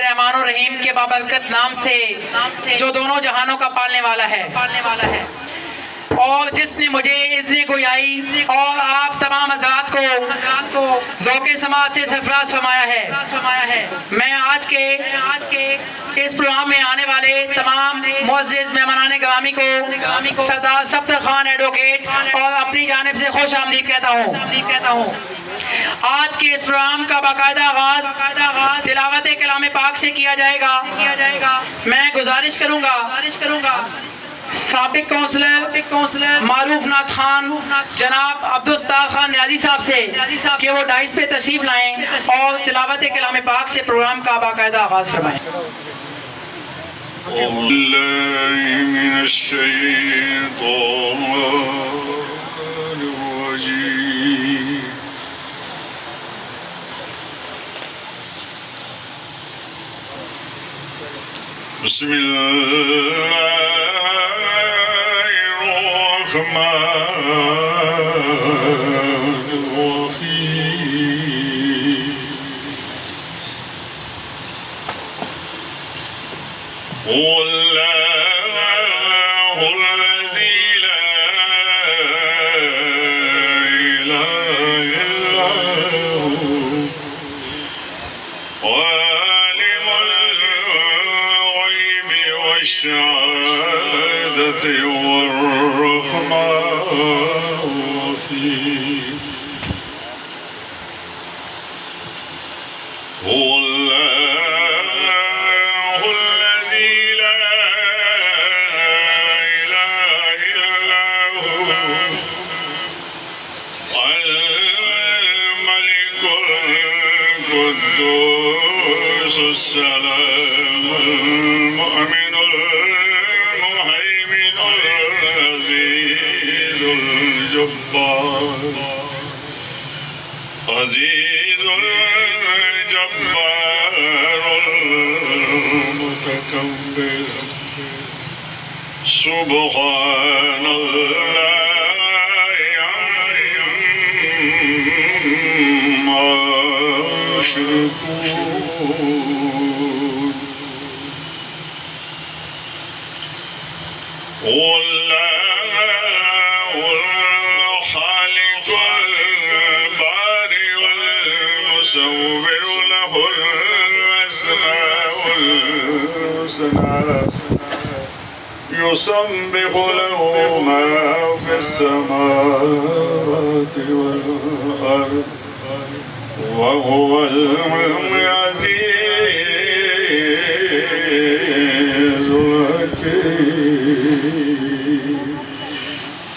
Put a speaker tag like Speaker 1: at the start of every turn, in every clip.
Speaker 1: رحمان و رحیم کے بابرکت نام سے جو دونوں جہانوں کا پالنے والا ہے اور جس نے مجھے اذن گویائی اور آپ تمام حضرات کو ذوق سماعت سے سرفراز فرمایا ہے. میں آج کے اس پروگرام میں آنے والے تمام معزز مہمانان گرامی کو سردار صفدر خان ایڈوکیٹ اور اپنی جانب سے خوش آمدید کہتا ہوں. آج کے اس پروگرام کا باقاعدہ آغاز تلاوت کلام پاک سے کیا جائے گا. میں گزارش کروں گا سابق کونسلر معروف نعت خان جناب عبدالستار خان نیازی صاحب سے کہ وہ ڈائس پہ تشریف لائیں اور تلاوت کلام پاک سے پروگرام کا باقاعدہ آغاز فرمائیں.
Speaker 2: من الشیطان الرجیم بسم اللہ الرحمن الرحیم واللہ الذی لا الہ الا هو عالم الغیب والشہادۃ والرحمن الرحیم واللہ الذی لا الہ الا هو الملک القدوس السلام المؤمن المهيمن العزيز الجبار عزيز الجبار المتكبر سبحان الله عما يشركون والله الخالق البارئ والمصور له الأسماء الحسنى يسبح له ما في السماوات والأرض وهو العزيز الحكيم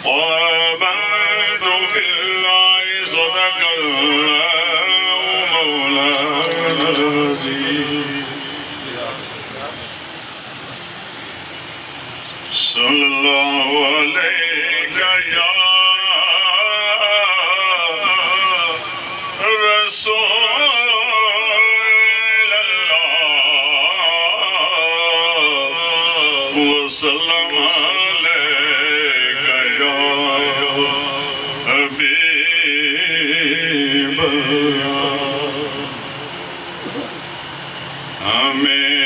Speaker 2: آمنت بالله صدق الله مولانا العظيم صلی اللہ علیہ یا رسول اللہ وسلم علیہ یا حبیب اللہ ہمیں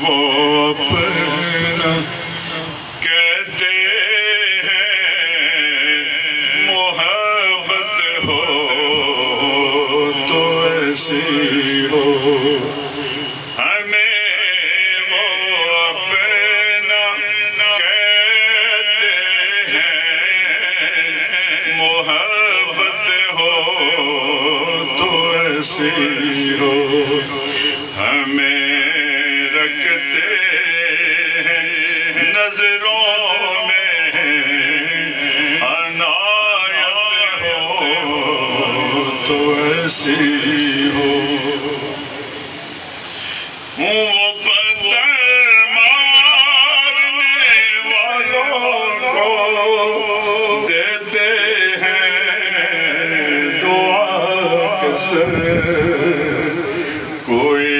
Speaker 2: وہ اپنا کہتے ہیں محبت ہو تو ایسی ہو ہمیں وہ اپنا کہتے ہیں محبت ہو تو ایسی ہو ہمیں رکھتے ہیں نظروں میں عنایت ہو تو ایسی ہو وہ پتھر مارنے والوں کو دیتے ہیں دعا کسر کوئی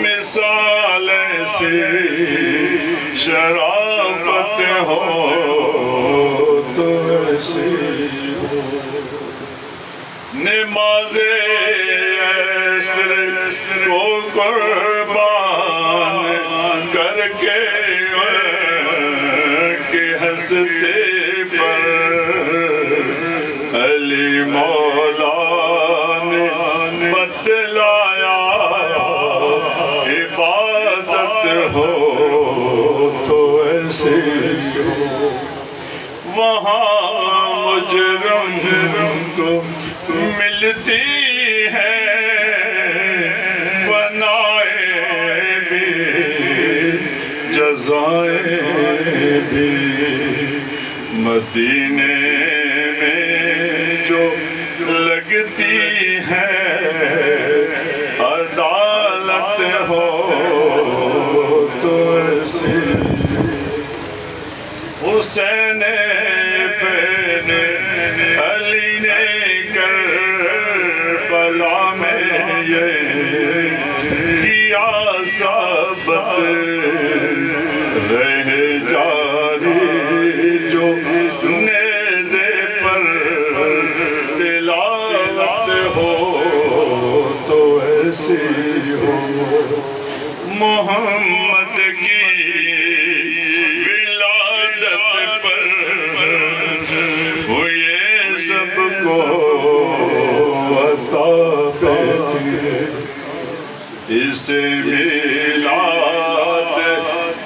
Speaker 2: مثال ایسی شرافت ہو تو ایسی ہو نماز عصر کو قربان کر کے ہنستے پر علی مولا نے بتلایا عبادت ہو تو ایسے وہاں مجرم کو ملتی ہے بنائے بھی جزائیں بھی مدینے میں جو لگتی ہے عدالت ہو تو ایسے حسین بن علی نے کربلا میں یہ کیا ثابت رہ جاری جو نیزے پر تلاوت ہو تو ایسی ہو محمد کی سب کو عطا کرتی اسے میلاد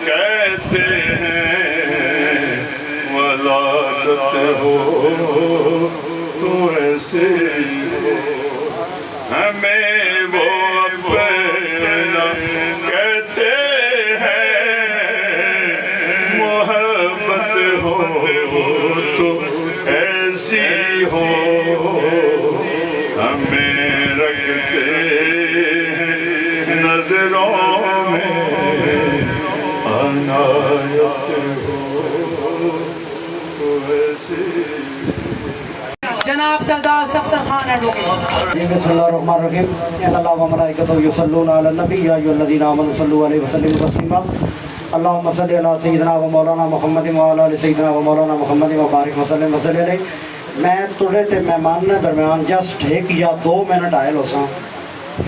Speaker 2: کہتے ہیں ولادت ہو تو ایسے ہمیں وہ اپنا کہتے ہیں محبت ہو تو ایسی ہو ہمیں رکھتے ہیں نظروں میں عنایت ہو تو ایسی
Speaker 1: جناب سردار سفتر خان ایڈوکیٹ.
Speaker 3: بسم اللہ الرحمن الرحیم. ان اللہ و ملائکتہ یصلون علی النبی یا ایھا الذین آمنوا صلوا علیہ وسلموا تسلیما. اللہم صلی علی سیدنا و مولانا محمد و علی سیدنا و مولانا محمد و بارک وسلم وسلم علیہ. میں تھوڑے تے مہمان نے درمیان جسٹ 1 یا 2 منٹ آئے لو سا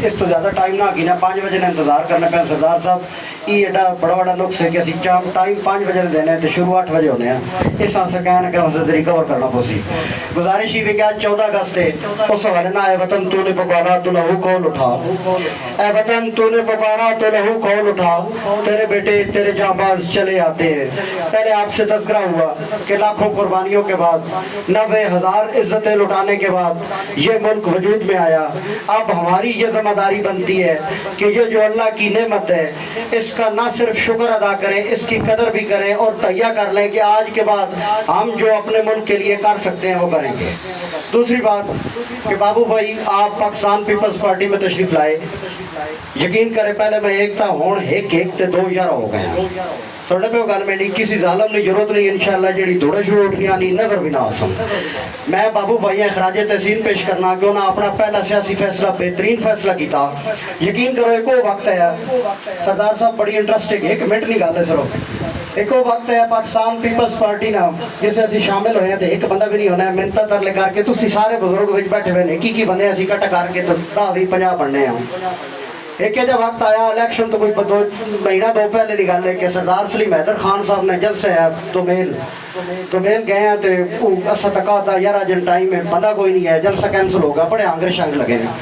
Speaker 3: اس تو زیادہ ٹائم نہ کی نا 5 بجے نے انتظار کرنے پہ. سردار صاحب یہ ایڈا بڑا نقص ہے کہ اسی چاپ ٹائم 5 بجے دینے تو شروع 8 بجے ہونے ہیں. اس سے کہنا کہ وہاں سے ریکور کرنا پوسی. گزارش ہی بھی کہ 14 اگست ہے اس حوالے نہ اے وطن تو نے پکارا تو لہو کھول اٹھا. اے وطن تو نے پکارا تو لہو کھول اٹھا. تیرے بیٹے تیرے جانباز چلے آتے ہیں. پہلے آپ سے تذکرہ ہوا کہ لاکھوں قربانیوں کے بعد 90,000 عزتیں لٹانے کے بعد یہ ملک وجود میں آیا. اب ہماری یہ ذمہ داری بنتی ہے کہ یہ جو اللہ کی نعمت ہے اس کا نہ صرف شکر ادا کریں اس کی قدر بھی کریں اور تہیہ کر لیں کہ آج کے بعد ہم جو اپنے ملک کے لیے کر سکتے ہیں وہ کریں گے. دوسری بات کہ بابو بھائی آپ پاکستان پیپلز پارٹی میں تشریف لائے. یقین کریں پہلے میں ایک تھا ہون ایک تے 2 یار ہو گئے ہیں. سوڑنے پہ گل میں نہیں کسی ظالم نے ضرورت نہیں انشاءاللہ جڑی دوڑے شروع اٹھنی آنی نظر بھی نہ آسن. میں بابو بھائی خراج تحسین پیش کرنا کہ انہوں نے اپنا پہلا سیاسی فیصلہ بہترین فیصلہ کیتا. یقین کرو ایک وقت ہے سردار صاحب بڑی انٹرسٹنگ 1 منٹ نہیں گل ہے صرف ایک وقت ہے پاکستان پیپلز پارٹی نا جسے اسی شامل ہوئے ہیں تو ایک بندہ بھی نہیں ہونا ہے منتا ترلے کر کے تسی سارے بزرگ وچ بیٹھے ہوئے ہیں کی بندے اسی کٹا کر کے 10-20-50 بننے ہیں. ایک جب وقت آیا الیکشن تو کوئی 2 مہینہ 2 پہلے کی گل ہے کہ سردار سلیم حیدر خان صاحب نے جلسے ہے تو میل گئے ہیں تو اسا تکا دا یار جن ٹائم میں بندہ کوئی نہیں ہے جلسہ کینسل ہوگا بڑے آنگرے شانگ لگے ہیں.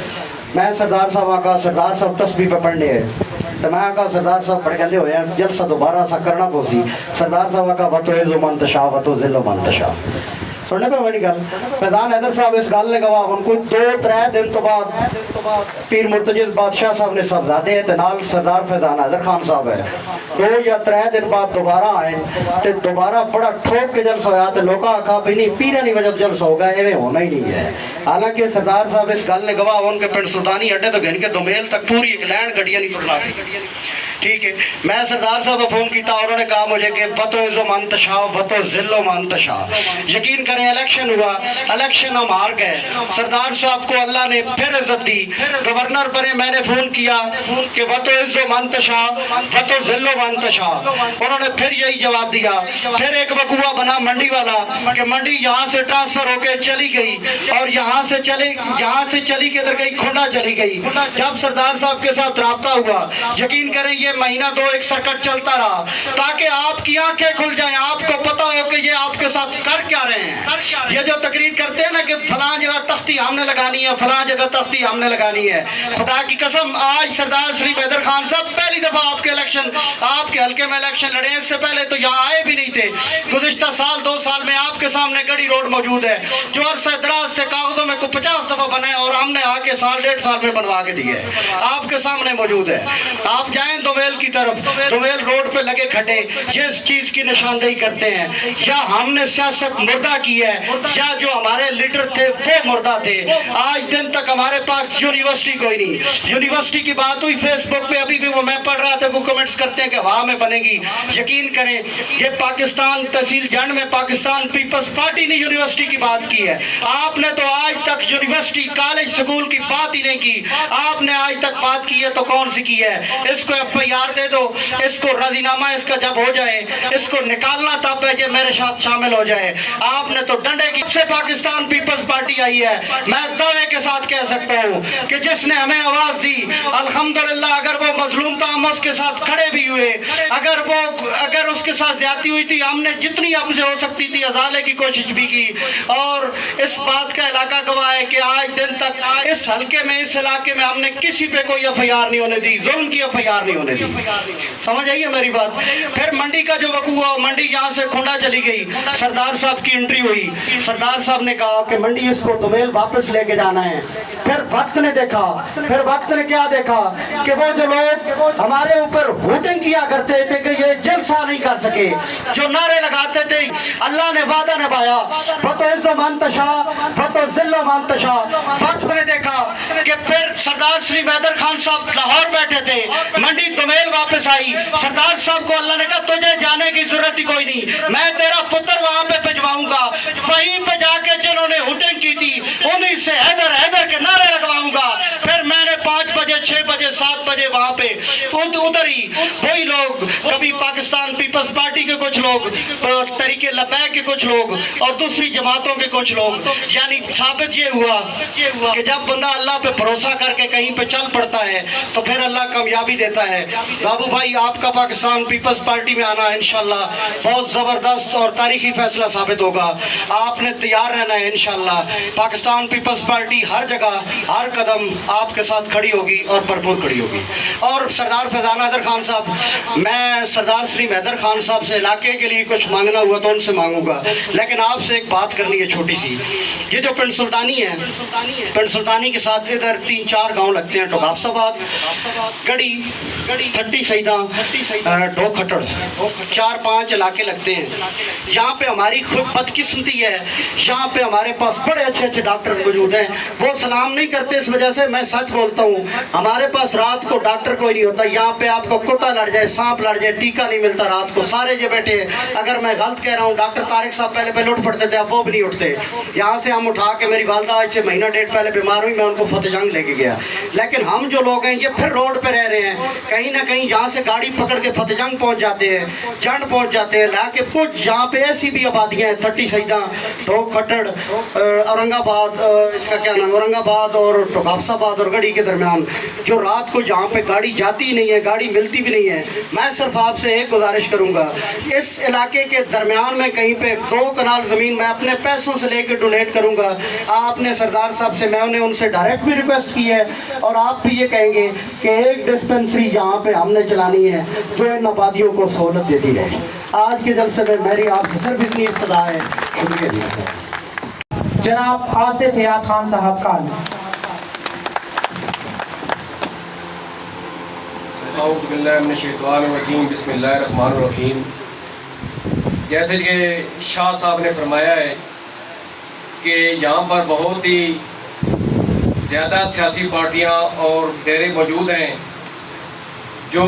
Speaker 3: میں سردار صاحب آقا سردار صاحب تسبیح پہ پڑھنے ہیں تو میں آقا سردار صاحب پڑھ کہتے ہوئے ہیں جلسہ دوبارہ اسا کرنا پوسی. سردار صاحب آقا وَتُو عِزُّ مَن تَشَاءُ وَتُو ذِلُّ مَن تَشَاءُ. سننے پہ بڑی گل فیضان حیدر صاحب اس گل نے گواہ ان کو 2-3 دن تو بعد پیر مرتجد بادشاہ صاحب نے صاحبزادے ہیں نال سردار فیضان حیدر خان صاحب ہے 2 یا 3 دن بعد دوبارہ آئے تے دوبارہ بڑا ٹھوک کے جلسہ ہویا تے لوگا آکھا بھی نہیں پیرہ نہیں وجہ جلسہ ہوگا ایویں ہونا ہی نہیں ہے. حالانکہ سردار صاحب اس گل نے گواہ ان کے پنڈ سلطانی اڈے تو گھن کے دومیل تک پوری ایک لینڈ گڈیاں نہیں ٹرنا ٹھیک ہے. میں سردار صاحب کو فون کیا، انہوں نے کہا مجھے کہ بتو عزو منتشا بتو ذلو منتشا. یقین کریں الیکشن ہوا، الیکشن ہم ہار گئے. سردار صاحب کو اللہ نے پھر عزت دی. گورنر بنے میں نے فون کیا کہ بتو عزو منتشا بتو ذلو منتشا. انہوں نے پھر یہی جواب دیا. پھر ایک وقوع بنا منڈی والا کہ منڈی یہاں سے ٹرانسفر ہو کے چلی گئی اور یہاں سے چلی کے ادھر گئی کھنڈا چلی گئی. جب سردار صاحب کے ساتھ رابطہ ہوا، یقین کریں یہ مہینہ دو ایک سرکٹ چلتا رہا تاکہ آپ کی آنکھیں کھل جائیں، آپ کو پتا ہو کہ یہ آپ کے ساتھ کر کیا رہے ہیں. یہ جو تقریر کرتے ہیں نا کہ فلاں جگہ تختی ہم نے لگانی ہے، فلاں جگہ تختی ہم نے لگانی ہے، خدا کی قسم آج سردار سلیم حیدر خان صاحب پہلی دفعہ آپ کے حلقے میں الیکشن لڑے. اس سے پہلے تو یہاں آئے بھی نہیں تھے. گزشتہ سال 2 سال میں آپ کے سامنے گڑی روڈ موجود ہے جو عرصہ دراز سے کاغذوں میں کو 50 دفعہ بنے اور ہم نے آ کے سال 1.5 سال میں بنوا کے دیے، آپ کے سامنے موجود ہے. آپ جائیں دویل کی طرف، دویل روڈ پہ لگے کھڈے جس چیز کی نشاندہی کرتے ہیں یا ہم نے سیاست مردہ کی ہے یا جو ہمارے لیڈر تھے وہ مردہ تھے. آج دن تک ہمارے پاس یونیورسٹی کوئی نہیں. یونیورسٹی کی بات ہوئی فیس بک پہ، ابھی بھی وہ میں پڑھ رہا تھا وہ کمنٹس کرتے ہیں کہ ہوا میں بنے گی. یقین کریں یہ پاکستان تحصیل جنڈ میں پاکستان پیپلز پارٹی نے یونیورسٹی کی بات کی ہے. آپ نے تو آج تک یونیورسٹی کالج سکول کی بات ہی نہیں کی. آپ نے آج تک بات کی ہے تو کون سی کی ہے؟ اس کو FIR دے دو، اس کو راضی نامہ اس کا جب ہو جائے اس کو نکالنا تب ہے کہ میرے ساتھ شامل ہو جائے. آپ نے تو ڈنڈے کی سے پاکستان پیپلز پارٹی آئی ہے. میں دعوے کے ساتھ کہہ سکتا ہوں کہ جس نے ہمیں آواز دی الحمدللہ، اگر وہ مظلوم تھا ہم اس کے ساتھ کھڑے بھی ہوئے، اگر اس کے ساتھ زیادتی ہوئی تھی ہم نے جتنی ہم سے ہو سکتی تھی ازالے کی کوشش بھی کی. اور اس بات کا علاقہ گواہ ہے کہ آج دن تک اس حلقے میں اس علاقے میں ہم نے کسی پہ کوئی FIR نہیں ہونے دی، ظلم کی FIR نہیں ہونے دی. سمجھ آئیے میری بات. پھر منڈی کا جو وقوع ہوا، منڈی یہاں سے کھنڈا چلی گئی، سردار صاحب کی انٹری ہوئی. سردار صاحب نے کہا کہ منڈی اس کو دومیل واپس لے کے جانا ہے. پھر وقت نے دیکھا، پھر وقت نے کیا دیکھا کہ وہ جو لوگ ہمارے اوپر ہوٹنگ کیا کرتے تھے کہ یہ جلسہ نہیں کر سکے، جو نعرے لگاتے تھے، اللہ نے وعدہ نبھایا. فتو عزو منتشا فتو ذلو منتشا. وقت نے دیکھا کہ پھر سردار سلیم حیدر خان صاحب لاہور بیٹھے تھے، منڈی دومیل واپس آئی. سردار صاحب کو اللہ نے کہا تجھے جانے کی ضرورت ہی کوئی نہیں، میں تیرا پتر وہاں پہ بھجواؤں گا، وہیں پہ جا کے جنہوں نے ہوٹنگ کی تھی انہیں سے حیدر حیدر کے نعرے لگواؤں گا. پھر میں نے 5 بجے 6 بجے 7 بجے وہاں پہ ادھر ہی وہی لوگ، کبھی پاکستان پیپلز پارٹی کے کچھ لوگ، تحریک لبیک کے کچھ لوگ اور دوسری جماعتوں کے کچھ لوگ، یعنی ثابت یہ ہوا کہ جب بندہ اللہ پہ بھروسہ کر کے کہیں پہ چل پڑتا ہے تو پھر اللہ کامیابی دیتا ہے. بابو بھائی آپ کا پاکستان پیپلز پارٹی میں آنا انشاءاللہ بہت زبردست اور تاریخی فیصلہ ثابت ہوگا. آپ نے تیار رہنا ہے انشاءاللہ. پاکستان پیپلز پارٹی ہر جگہ ہر قدم آپ کے ساتھ کھڑی ہوگی اور بھرپور کھڑی ہوگی. اور سردار فیضان حیدر خان صاحب، میں سردار سلیم حیدر خان صاحب سے علاقے کے لیے کچھ مانگنا ہوا تو ان سے مانگوں گا، لیکن آپ سے ایک بات کرنی ہے چھوٹی سی. یہ جو پنڈ سلطانی ہے، پنڈ سلطانی کے ساتھ ادھر 3-4 گاؤں لگتے ہیں، ٹوگافس آباد، گڑی، تھٹی سیدہ، ڈھو کھٹڑ، 4-5 علاقے لگتے ہیں. یہاں پہ ہماری خود بدقسمتی ہے، یہاں پہ ہمارے پاس بڑے اچھے ڈاکٹر موجود ہیں. وہ سلام نہیں کرتے اس وجہ سے میں سچ بولتا ہوں، ہمارے پاس رات کو ڈاکٹر کوئی نہیں ہوتا. یہاں پہ آپ کو کتا لڑ جائے، سانپ لڑ جائے، ٹیکہ نہیں ملتا رات کو. سارے جو بیٹھے، اگر میں غلط کہہ رہا ہوں، ڈاکٹر طارق صاحب پہلے اٹھ پڑتے تھے، اب وہ بھی نہیں اٹھتے. یہاں سے ہم اٹھا کے، میری والدہ آج سے مہینہ 1.5 پہلے بیمار ہوئی، میں ان کو فتح جنگ لے کے گیا. لیکن ہم جو لوگ ہیں یہ پھر روڈ پہ رہ رہے ہیں، کہیں نہ کہیں یہاں سے گاڑی پکڑ کے فتح جنگ پہنچ جاتے ہیں، جنڈ پہنچ جاتے ہیں. لا کے کچھ یہاں پہ ایسی بھی آبادیاں ہیں، تھٹی سیدہ، ڈھو کھٹڑ، اورنگ آباد، اس کا کیا نام، اورنگ آباد اور ٹوگافس آباد اور گڑی کے درمیان، جو رات کو جہاں پہ گاڑی جاتی ہی نہیں ہے، گاڑی ملتی بھی نہیں ہے. میں صرف آپ سے ایک گزارش کروں گا، اس علاقے کے درمیان میں کہیں پہ 2 کنال زمین میں اپنے پیسوں سے لے کے ڈونیٹ کروں گا. آپ نے سردار صاحب سے، میں انہیں ان سے ڈائریکٹ بھی ریکویسٹ کی ہے اور آپ بھی یہ کہیں گے کہ ایک ڈسپنسری یہاں پہ ہم نے چلانی ہے جو ان آبادیوں کو سہولت دیتی رہے. آج کے جلسے میں میری آپ سے صرف اتنی استدعا ہے. شکریہ.
Speaker 1: جناب آصف حیات خان صاحب کال.
Speaker 4: اعوذ باللہ من الشیطان الرجیم، بسم اللہ الرحمن الرحیم. جیسے کہ شاہ صاحب نے فرمایا ہے کہ یہاں پر بہت ہی زیادہ سیاسی پارٹیاں اور ڈیرے موجود ہیں جو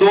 Speaker 5: 2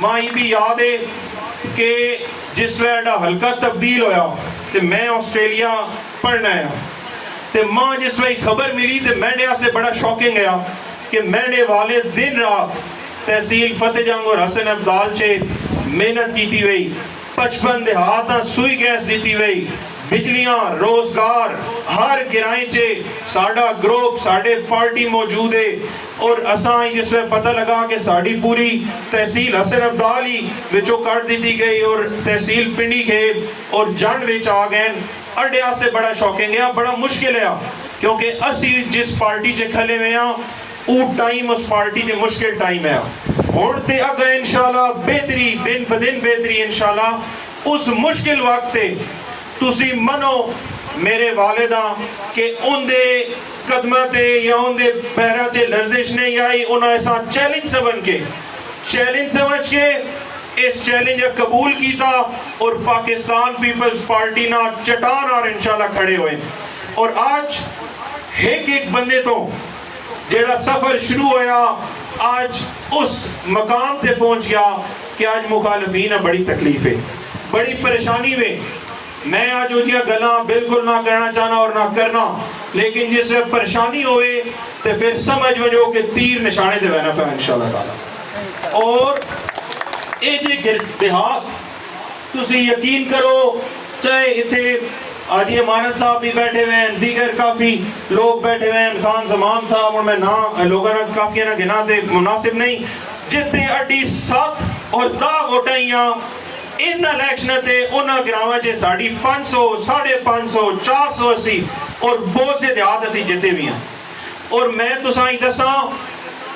Speaker 5: ماں یہ بھی یاد ہے کہ جس ویڈا ہلکا تبدیل ہویا تو میں آسٹریلیا پڑھنا ہے تو ماں جس وقت خبر ملی تو میں نے سے بڑا شوکنگ گیا کہ میں نے والد دن رات تحصیل فتح جنگ اور حسن ابدال چے محنت کیتی ہوئی 55 دیہاتاں سوئی گیس دیتی ہوئی بجلیاں روزگار ہر گرائیں چے ساڑھا گروپ ساڑھے پارٹی موجود ہے اور اساں جس میں پتہ لگا کہ ساڑھی پوری تحصیل حسن ابدالی وچوں کٹ دیتی گئی اور تحصیل پنڈی کھیب اور جنڈ وچ آ گئے اڈے آستے بڑا شوکنگ ہے بڑا مشکل ہے کیونکہ اسی جس پارٹی چے کھلے ہوئے ہیں او ٹائم اس پارٹی تے مشکل ٹائم ہے ہوڑتے اگر انشاءاللہ بہتری دن بدن بہتری انشاءاللہ اس مشکل وقت تے تسی منو میرے والداں کہ ان دے قدمہ تے یا ان دے پیرا چے لرزش نہیں آئی انہاں ایسا چیلنج سمجھ کے اس چیلنج قبول کیتا اور پاکستان پیپلز پارٹی نا چٹان اور انشاءاللہ کھڑے ہوئے اور آج ایک بندے تو جیڑا سفر شروع ہویا آج اس مقام تے پہنچ گیا کہ آج مخالفین بڑی تکلیف ہے بڑی پریشانی میں میں آج وہ دیا گلاں بالکل نہ کرنا چاہنا اور نہ کرنا لیکن جس میں پریشانی ہوئے تو پھر سمجھ وجو کہ تیر نشانے دے بہنا پہ انشاءاللہ تعالی اور اے جی دیہات تسی یقین کرو چاہے اتھے آج یہ مانت صاحب بھی بیٹھے ہوئے ہیں دیگر کافی لوگ بیٹھے ہوئے ہیں خان زمان صاحب اور میں لوگوں نے کافی گنا دے مناسب نہیں جتنے اڈی 7 اور 10 ووٹائیاں ان الیکشن تے انہاں گراواں چے 550 550 480 اور بہت سے دیہات اسی جتے بھی ہیں اور میں تساں ہی دساں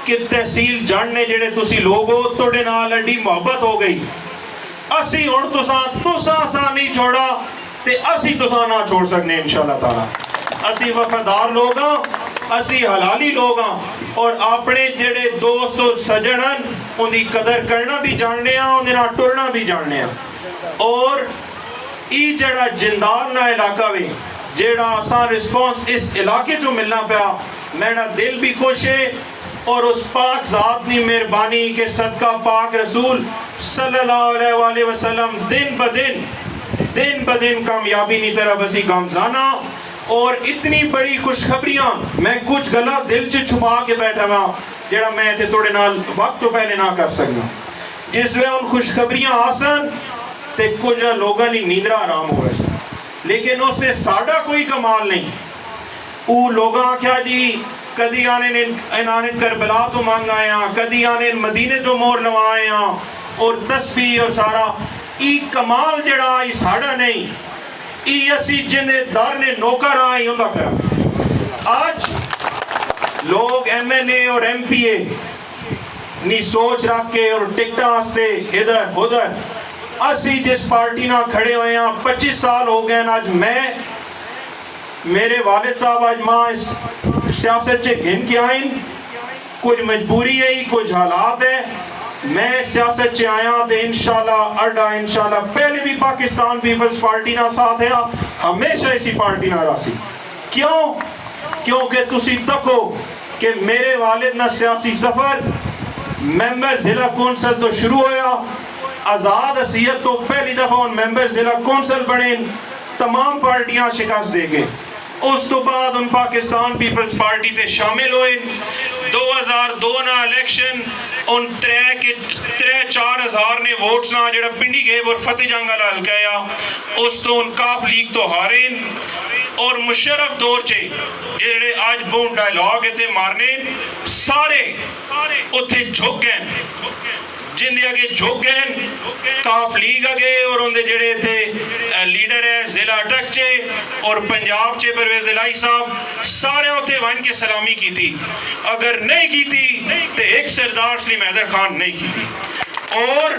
Speaker 5: کہ تحصیل جان نے جڑے تسی لوگ ہو توڑے نال اڈی محبت ہو گئی اسی ہن تساں نہیں چھوڑا تے اسی تساں نہ چھوڑ سکنے انشاءاللہ تعالی اسی وفادار لوگ ہاں اسی حلالی لوگ ہاں اور اپنے جڑے دوست اور سجنن ان دی قدر کرنا بھی جاننے ہیں ان دینا ٹرنا بھی جاننے ہیں اور ای جڑا جندار نہ علاقہ بھی جڑا آسان رسپانس اس علاقے جو ملنا پیا میرا دل بھی خوش ہے اور اس پاک ذات نے مہربانی کے صدقہ پاک رسول صلی اللہ علیہ وآلہ وسلم دن بدن کامیابی نہیں طرف اسی گامزانہ اور اتنی بڑی خوشخبریاں میں کچھ گلا دل سے چھپا کے بیٹھا ہوا جڑا میں تھے توڑے نال وقت تو پہلے نہ کر سکنا جس میں ان خوشخبریاں آسن تے کچھ لوگاں نہیں نیندرہ آرام ہوئے سن لیکن اس نے ساڑھا کوئی کمال نہیں او لوگاں کیا جی کدی آنے کربلا تو مانگ آیا کدی آنے مدینے تو مور لوائے ہیں اور تسبیح اور سارا ای کمال جڑا ای ساڑھا نہیں ای اسی جندے دار نے نوکر آئی ہوں دا کرا آج لوگ ایم این اے اور ایم پی اے نی سوچ رکھ کے اور ٹکٹا آستے ادھر ادھر اسی جس پارٹی نہ کھڑے ہوئے ہیں 25 سال ہو گئے آج میں میرے والد صاحب آج ماں اس سیاست سے گھن کے آئیں کچھ مجبوری ہے کچھ حالات ہے میں سیاست سے آیا تو انشاءاللہ اڈا انشاءاللہ پہلے بھی پاکستان پیپلز پارٹی نہ ساتھ ہے ہمیشہ اسی پارٹی نہ راسی کیونکہ تسی تکو کہ میرے والد نہ سیاسی سفر ممبر ضلع کونسل تو شروع ہویا آزاد حیثیت تو پہلی دفعہ ان ممبر ضلع کونسل بنے تمام پارٹیاں شکست دے گئے اس تو بعد ان پاکستان پیپلز پارٹی تے شامل ہوئے 2002 نا الیکشن ان 3-4 ہزار نے ووٹس نا جڑا پنڈی گئے اور فتح جنگ والا ہلکایا اس تو ان کاف لیگ تو ہارین اور مشرف دور چے جڑے آج بون ڈائیلاگ تھے مارنے سارے اتھے جھک گئے جن دے آگے جھک گئے کاف لیگ آگے اور ان دے جڑے تھے لیڈر ہے ضلع اٹک چے اور پنجاب چے پرویز الہی صاحب سارے ہوتے وان کے سلامی کی تھی اگر نہیں کی تھی تو ایک سردار سلیم حیدر خان نہیں کی تھی اور